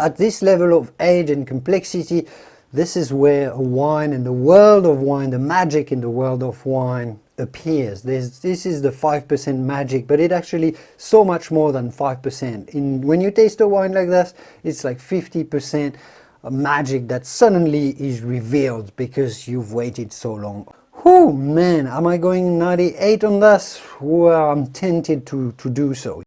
at this level of age and complexity, this is where a wine and the world of wine, the magic in the world of wine appears. This is the 5% magic, but it actually so much more than 5%. When you taste a wine like this, it's like 50% magic that suddenly is revealed because you've waited so long. Oh man, am I going 98 on this? Well, I'm tempted to do so.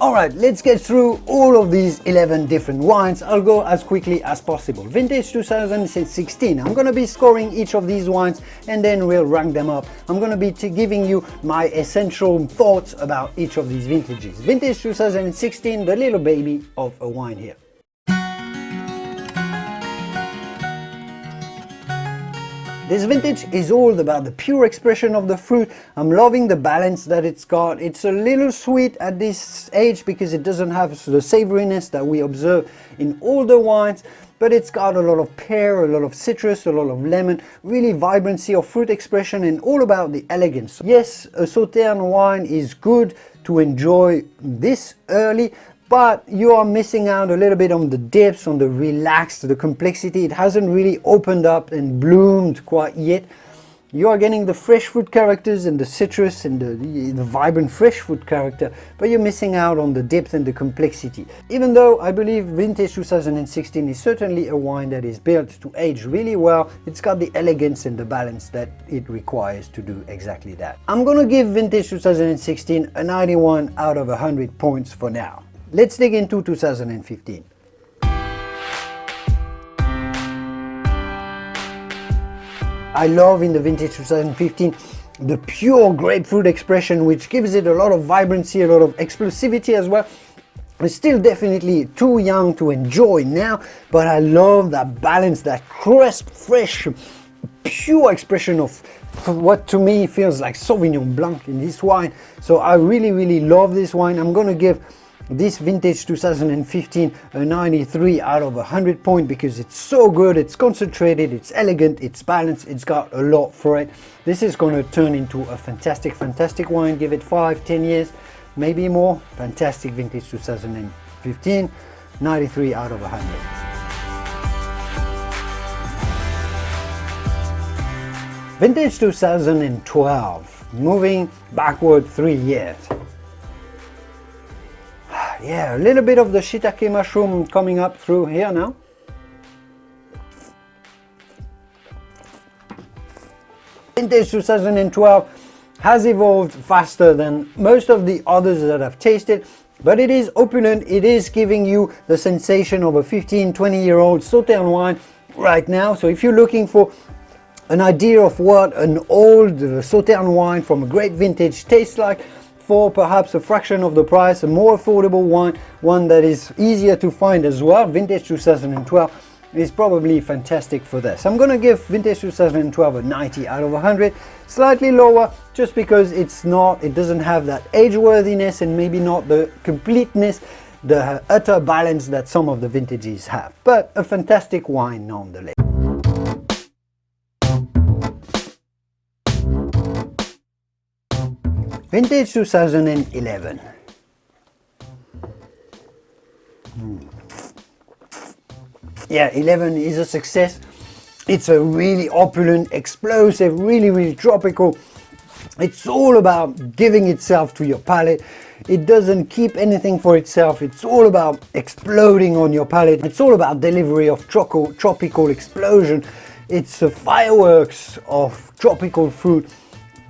Alright, let's get through all of these 11 different wines. I'll go as quickly as possible. Vintage 2016. I'm going to be scoring each of these wines and then we'll rank them up. I'm going to be giving you my essential thoughts about each of these vintages. Vintage 2016, the little baby of a wine here. This vintage is all about the pure expression of the fruit. I'm loving the balance that it's got. It's a little sweet at this age because it doesn't have the savoriness that we observe in older wines, but it's got a lot of pear, a lot of citrus, a lot of lemon, really vibrancy of fruit expression and all about the elegance. Yes, a Sauternes wine is good to enjoy this early, but you are missing out a little bit on the dips, on the relaxed, the complexity. It hasn't really opened up and bloomed quite yet. You are getting the fresh fruit characters and the citrus and the vibrant fresh fruit character, but you're missing out on the depth and the complexity. Even though I believe Vintage 2016 is certainly a wine that is built to age really well, it's got the elegance and the balance that it requires to do exactly that. I'm gonna give Vintage 2016 a 91 out of 100 points for now. Let's dig into 2015. I love in the Vintage 2015 the pure grapefruit expression, which gives it a lot of vibrancy, a lot of explosivity as well. It's still definitely too young to enjoy now, but I love that balance, that crisp, fresh, pure expression of what to me feels like Sauvignon Blanc in this wine. So I really love this wine. I'm gonna give this Vintage 2015 a 93 out of 100 points because it's so good, it's concentrated, it's elegant, it's balanced, it's got a lot for it. This is going to turn into a fantastic wine. Give it 5-10 years, maybe more. Fantastic Vintage 2015, 93 out of 100. Vintage 2012, moving backward 3 years. Yeah, a little bit of the Shiitake mushroom coming up through here now. Vintage 2012 has evolved faster than most of the others that I've tasted, but it is opulent. It is giving you the sensation of a 15-20-year-old Sauternes wine right now. So if you're looking for an idea of what an old Sauternes wine from a great vintage tastes like, for perhaps a fraction of the price, a more affordable wine, one that is easier to find as well, Vintage 2012 is probably fantastic for this. I'm gonna give Vintage 2012 a 90 out of 100, slightly lower just because it doesn't have that age-worthiness and maybe not the completeness, the utter balance that some of the vintages have, but a fantastic wine nonetheless. Vintage 2011. Yeah, 11 is a success. It's a really opulent, explosive, really tropical, It's all about giving itself to your palate. It doesn't keep anything for itself. It's all about exploding on your palate. It's all about delivery of tropical explosion. It's a fireworks of tropical fruit,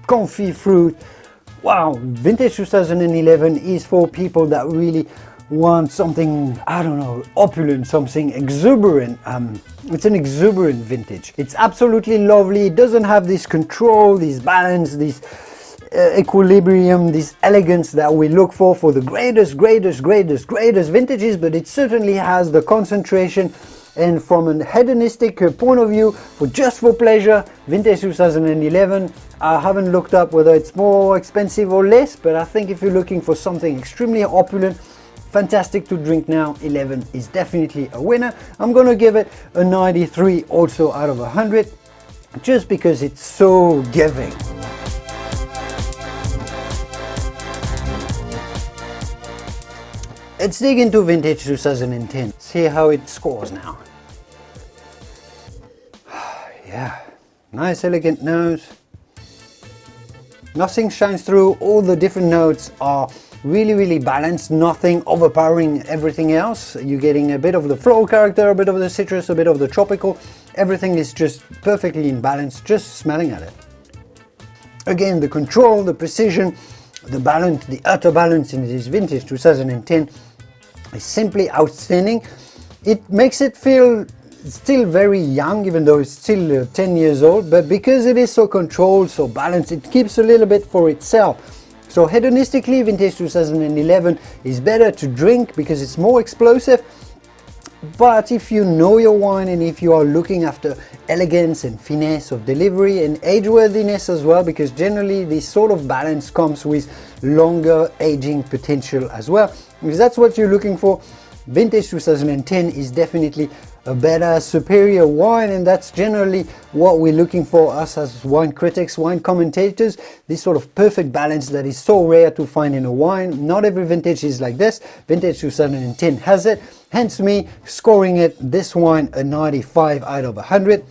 comfy fruit. Wow, vintage 2011 is for people that really want something, I don't know, opulent, something exuberant. It's an exuberant vintage. It's absolutely lovely. It doesn't have this control, this balance, this equilibrium, this elegance that we look for the greatest vintages, but it certainly has the concentration. And from a hedonistic point of view, just for pleasure, vintage 2011, I haven't looked up whether it's more expensive or less, but I think if you're looking for something extremely opulent, fantastic to drink now, 11 is definitely a winner. I'm gonna give it a 93 also out of 100, just because it's so giving. Let's dig into vintage 2010, see how it scores now. Yeah, nice elegant nose. Nothing shines through, all the different notes are really balanced, nothing overpowering everything else. You're getting a bit of the floral character, a bit of the citrus, a bit of the tropical. Everything is just perfectly in balance, just smelling at it. Again, the control, the precision, the balance, the utter balance in this vintage 2010 is simply outstanding. It makes it feel still very young, even though it's still 10 years old, but because it is so controlled, so balanced, it keeps a little bit for itself. So hedonistically, vintage 2011 is better to drink because it's more explosive. But if you know your wine and if you are looking after elegance and finesse of delivery and age-worthiness as well, because generally this sort of balance comes with longer aging potential as well, because that's what you're looking for, vintage 2010 is definitely a better, superior wine, and that's generally what we're looking for, us as wine critics, wine commentators, this sort of perfect balance that is so rare to find in a wine. Not every vintage is like this. Vintage 2010 has it, hence me scoring it, this wine, a 95 out of 100.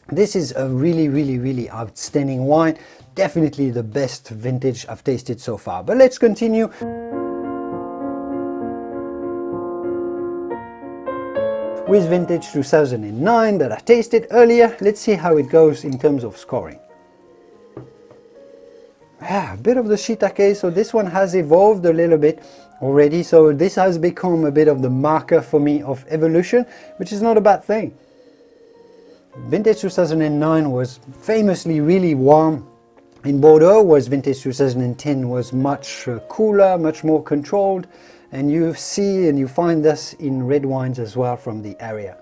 This is a really outstanding wine, definitely the best vintage I've tasted so far. But let's continue. With vintage 2009 that I tasted earlier. Let's see how it goes in terms of scoring. A bit of the Shiitake, so this one has evolved a little bit already, so this has become a bit of the marker for me of evolution, which is not a bad thing. Vintage 2009 was famously really warm in Bordeaux, whereas vintage 2010 was much cooler, much more controlled. And you see and you find this in red wines as well from the area.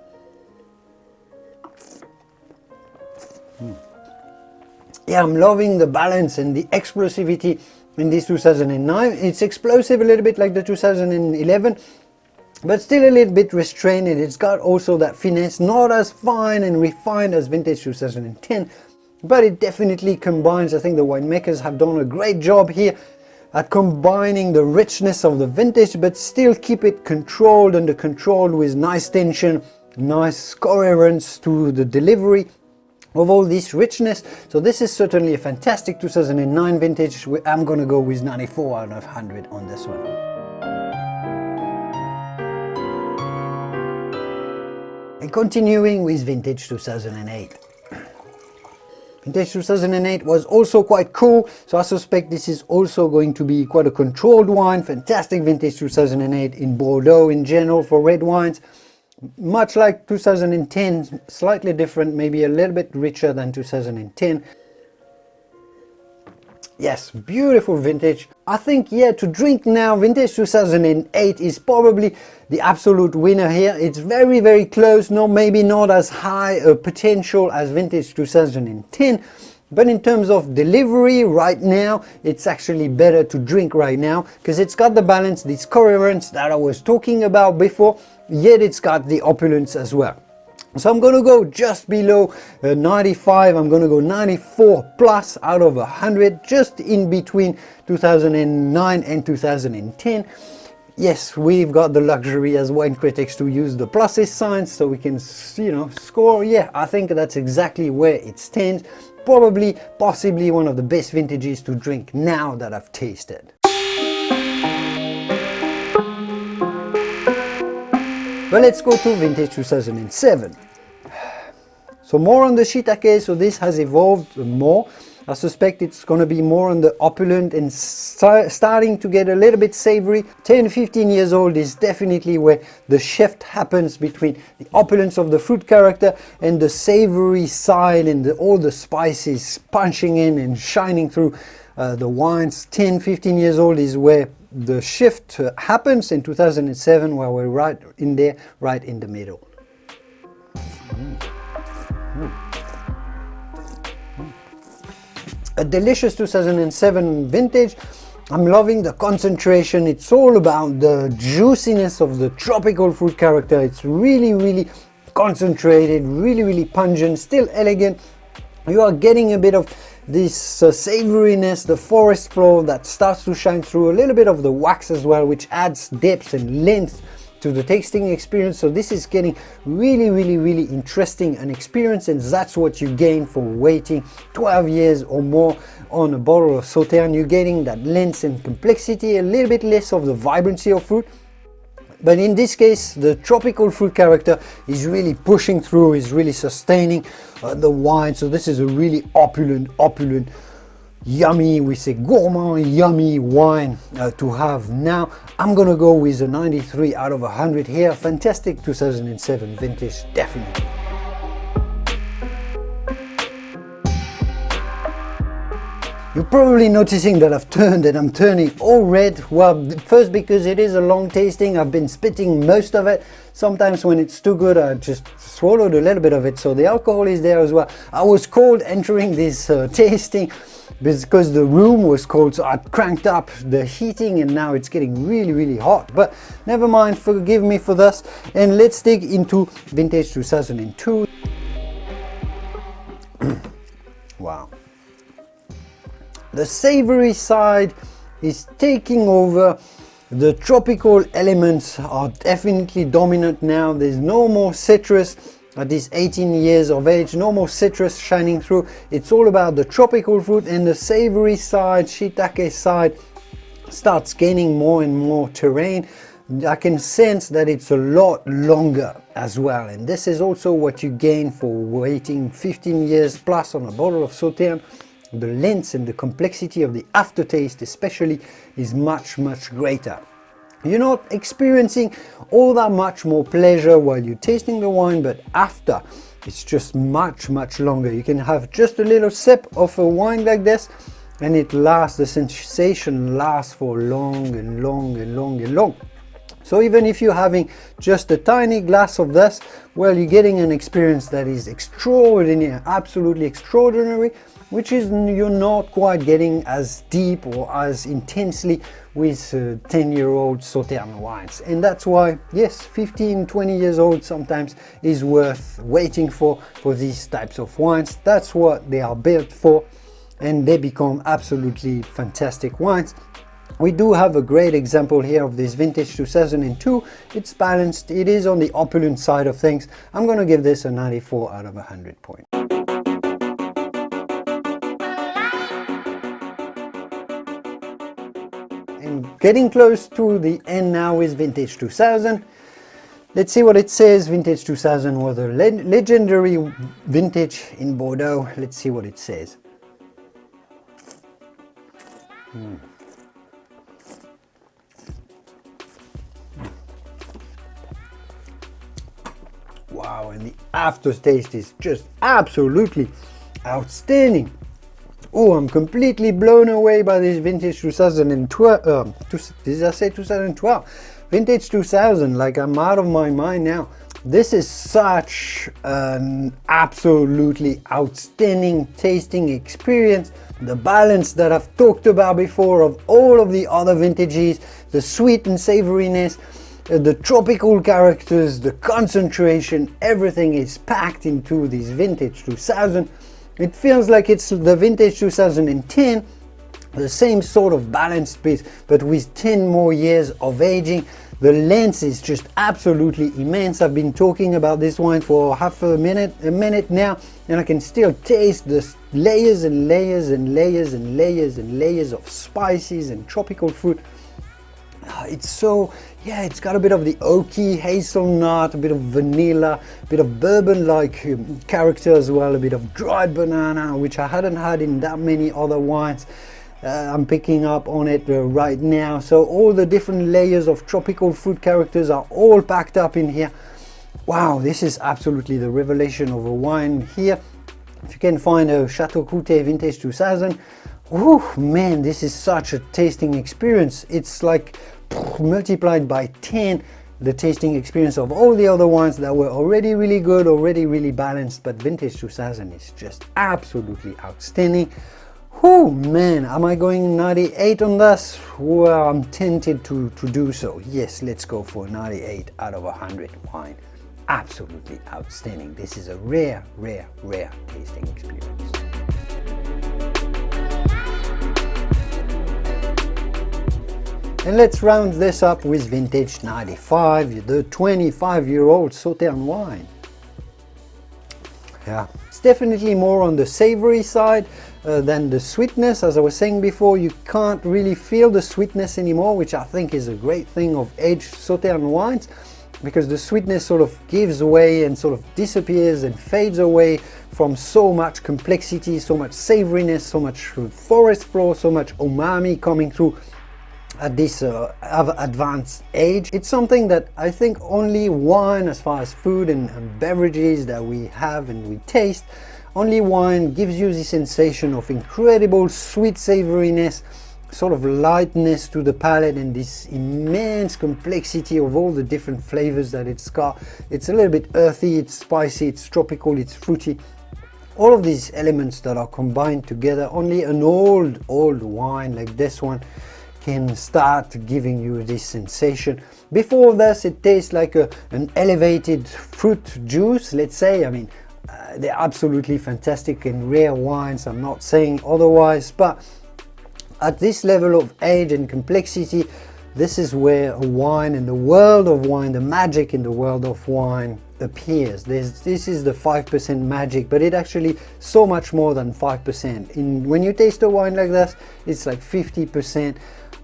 Yeah, I'm loving the balance and the explosivity in this 2009. It's explosive a little bit like the 2011, but still a little bit restrained, and it's got also that finesse, not as fine and refined as vintage 2010, but it definitely combines. I think the winemakers have done a great job here at combining the richness of the vintage, but still keep it controlled, under control, with nice tension, nice coherence to the delivery of all this richness. So this is certainly a fantastic 2009 vintage. I'm gonna go with 94 out of 100 on this one. And continuing with vintage 2008. Vintage 2008 was also quite cool, so I suspect this is also going to be quite a controlled wine. Fantastic vintage 2008 in Bordeaux in general for red wines. Much like 2010, slightly different, maybe a little bit richer than 2010. Yes, beautiful vintage. I think, yeah, to drink now, vintage 2008 is probably the absolute winner here. It's very close, no, maybe not as high a potential as vintage 2010, but in terms of delivery right now, it's actually better to drink right now because it's got the balance, this coherence that I was talking about before, yet it's got the opulence as well. So I'm going to go just below 95, I'm going to go 94 plus out of 100, just in between 2009 and 2010. Yes, we've got the luxury as wine critics to use the pluses signs so we can, you know, score. Yeah, I think that's exactly where it stands. probably, possibly one of the best vintages to drink now that I've tasted. But let's go to vintage 2007. So more on the Shiitake, so this has evolved more. I suspect it's going to be more on the opulent and starting to get a little bit savory. 10-15 years old is definitely where the shift happens between the opulence of the fruit character and the savory side, and all the spices punching in and shining through the wines. 10-15 years old is where the shift happens. In 2007, where we're right in there, right in the middle. A delicious 2007 vintage. I'm loving the concentration. It's all about the juiciness of the tropical fruit character. It's really concentrated, really pungent, still elegant. You are getting a bit of this savoriness, the forest floor that starts to shine through, a little bit of the wax as well, which adds depth and length to the tasting experience. So this is getting really interesting an experience, and that's what you gain for waiting 12 years or more on a bottle of Sauternes. You're getting that length and complexity, a little bit less of the vibrancy of fruit. But in this case, the tropical fruit character is really pushing through, is really sustaining the wine. So this is a really opulent, yummy, we say gourmand, yummy wine to have now. I'm gonna go with a 93 out of 100 here. Fantastic 2007 vintage, definitely. You're probably noticing that I'm turning all red. Well, first because it is a long tasting, I've been spitting most of it. Sometimes when it's too good, I just swallowed a little bit of it, so the alcohol is there as well. I was cold entering this tasting because the room was cold, so I cranked up the heating and now it's getting really hot. But never mind, forgive me for this. And let's dig into vintage 2002. Wow. The savory side is taking over. The tropical elements are definitely dominant now. There's no more citrus at this 18 years of age, no more citrus shining through. It's all about the tropical fruit, and the savory side, Shiitake side, starts gaining more and more terrain. I can sense that it's a lot longer as well, and this is also what you gain for waiting 15 years plus on a bottle of Sauternes. The length and the complexity of the aftertaste especially is much greater. You're not experiencing all that much more pleasure while you're tasting the wine, but after, it's just much longer. You can have just a little sip of a wine like this, and it lasts, the sensation lasts for long. So even if you're having just a tiny glass of this, well, you're getting an experience that is extraordinary, absolutely extraordinary, which is you're not quite getting as deep or as intensely with 10-year-old Sauternes wines. And that's why, yes, 15, 20 years old sometimes is worth waiting for these types of wines. That's what they are built for, and they become absolutely fantastic wines. We do have a great example here of this vintage 2002. It's balanced, it is on the opulent side of things. I'm going to give this a 94 out of 100 points. And getting close to the end now with vintage 2000. Let's see what it says. Vintage 2000 was a legendary vintage in Bordeaux. Let's see what it says. Wow, and the aftertaste is just absolutely outstanding. Oh, I'm completely blown away by this vintage 2012. Did I say 2012? Vintage 2000, like I'm out of my mind now. This is such an absolutely outstanding tasting experience. The balance that I've talked about before of all of the other vintages, the sweet and savoriness, the tropical characters, the concentration, everything is packed into this vintage 2000. It feels like it's the vintage 2010 The same sort of balanced piece, but with 10 more years of aging. The length is just absolutely immense. I've been talking about this wine for half a minute now, and I can still taste the layers and layers and layers and layers and layers of spices and tropical fruit. It's so, yeah, it's got a bit of the oaky hazelnut, a bit of vanilla, a bit of bourbon-like character as well, a bit of dried banana, which I hadn't had in that many other wines. I'm picking up on it right now. So all the different layers of tropical fruit characters are all packed up in here. Wow, this is absolutely the revelation of a wine here. If you can find a Château Coutet Vintage 2000, whew, man, this is such a tasting experience. It's like multiplied by 10 the tasting experience of all the other wines that were already really good, already really balanced, but Vintage 2000 is just absolutely outstanding. Oh man, am I going 98 on this? Well, I'm tempted to do so. Yes, let's go for 98 out of 100 wine. Absolutely outstanding. This is a rare, rare, rare tasting experience. And let's round this up with Vintage 95, the 25-year-old Sauternes wine. Yeah, it's definitely more on the savory side than the sweetness. As I was saying before, you can't really feel the sweetness anymore, which I think is a great thing of aged Sauternes wines, because the sweetness sort of gives away and sort of disappears and fades away from so much complexity, so much savoriness, so much forest floor, so much umami coming through at this advanced age. It's something that I think only wine, as far as food and beverages that we have and we taste, only wine gives you the sensation of incredible sweet savoriness, sort of lightness to the palate, and this immense complexity of all the different flavors that it's got. It's a little bit earthy, it's spicy, it's tropical, it's fruity. All of these elements that are combined together, only an old wine like this one can start giving you this sensation. Before this, it tastes like an elevated fruit juice, let's say. I mean, they're absolutely fantastic and rare wines, I'm not saying otherwise, but at this level of age and complexity, this is where a wine in the world of wine, the magic in the world of wine appears. This is the 5% magic, but it actually so much more than 5%. When you taste a wine like this, it's like 50%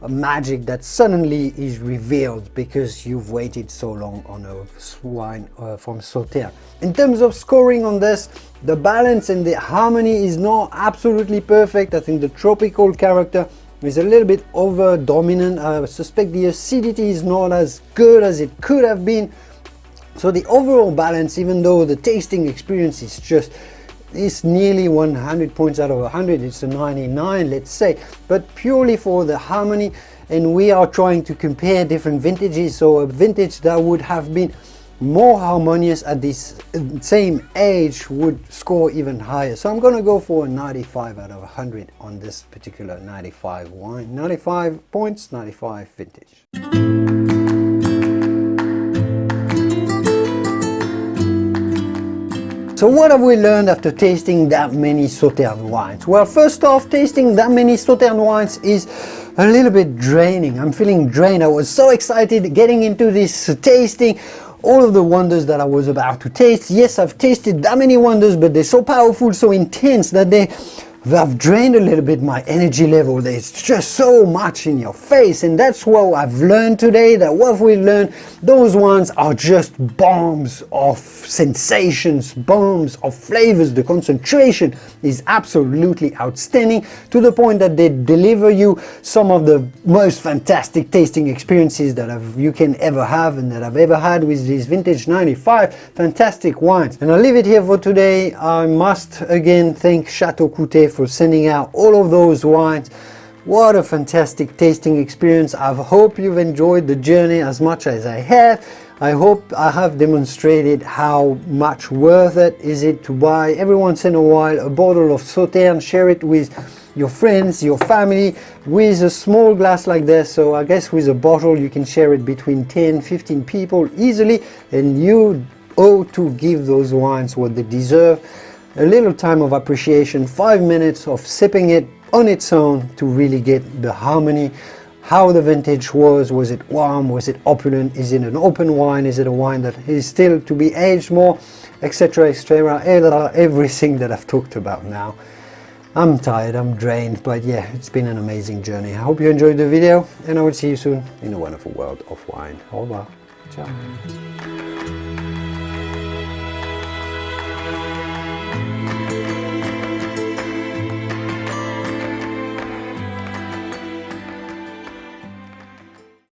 magic that suddenly is revealed because you've waited so long on a wine from Sauternes. In terms of scoring on this, the balance and the harmony is not absolutely perfect. I think the tropical character is a little bit over dominant. I suspect the acidity is not as good as it could have been. So the overall balance, even though the tasting experience is just, it's nearly 100 points out of 100, it's a 99, let's say, but purely for the harmony, and we are trying to compare different vintages, so a vintage that would have been more harmonious at this same age would score even higher. So I'm going to go for a 95 out of 100 on this particular 95 wine. 95 points, 95 vintage. So what have we learned after tasting that many Sauternes wines? Well, first off, tasting that many Sauternes wines is a little bit draining. I'm feeling drained. I was so excited getting into this tasting, all of the wonders that I was about to taste. Yes, I've tasted that many wonders, but they're so powerful, so intense that they've drained a little bit my energy level. There's just so much in your face, and that's what I've learned today, that what we learned, those ones are just bombs of sensations, bombs of flavors. The concentration is absolutely outstanding, to the point that they deliver you some of the most fantastic tasting experiences that you can ever have and that I've ever had with these Vintage 95 fantastic wines. And I'll leave it here for today. I must again thank Château Coutet for sending out all of those wines. What a fantastic tasting experience. I hope you've enjoyed the journey as much as I have. I hope I have demonstrated how much worth it is to buy every once in a while a bottle of Sauternes, share it with your friends, your family, with a small glass like this. So I guess with a bottle you can share it between 10-15 people easily, and you owe to give those wines what they deserve. A little time of appreciation, 5 minutes of sipping it, on its own to really get the harmony. How the vintage was it warm, was it opulent, is it an open wine, is it a wine that is still to be aged more, etc, etc, everything that I've talked about now. I'm tired, I'm drained, but yeah, it's been an amazing journey. I hope you enjoyed the video, and I will see you soon in a wonderful world of wine. Au revoir. Ciao.